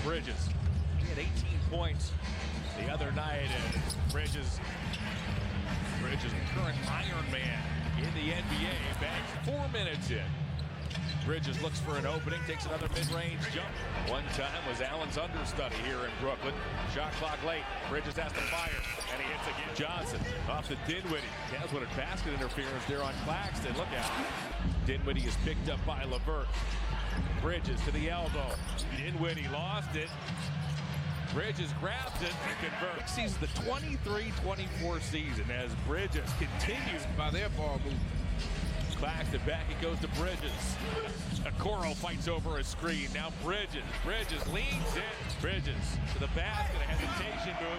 Bridges. He had 18 points the other night, and Bridges, the current Iron Man in the NBA, bangs 4 minutes in. Bridges looks for an opening, takes another mid-range jump. One time was Allen's understudy here in Brooklyn. Shot clock late. Bridges has to fire, and he hits again. Johnson off to Dinwiddie. Cavs wanted basket interference there on Claxton. Look out. Dinwiddie is picked up by LeVert. Bridges to the elbow. Dinwiddie lost it. Bridges grabs it and converts. Sees the 23-24 season as Bridges continues by their ball movement. Claxton back, it goes to Bridges. Okoro fights over a screen. Now Bridges leans in. Bridges to the basket, a hesitation move.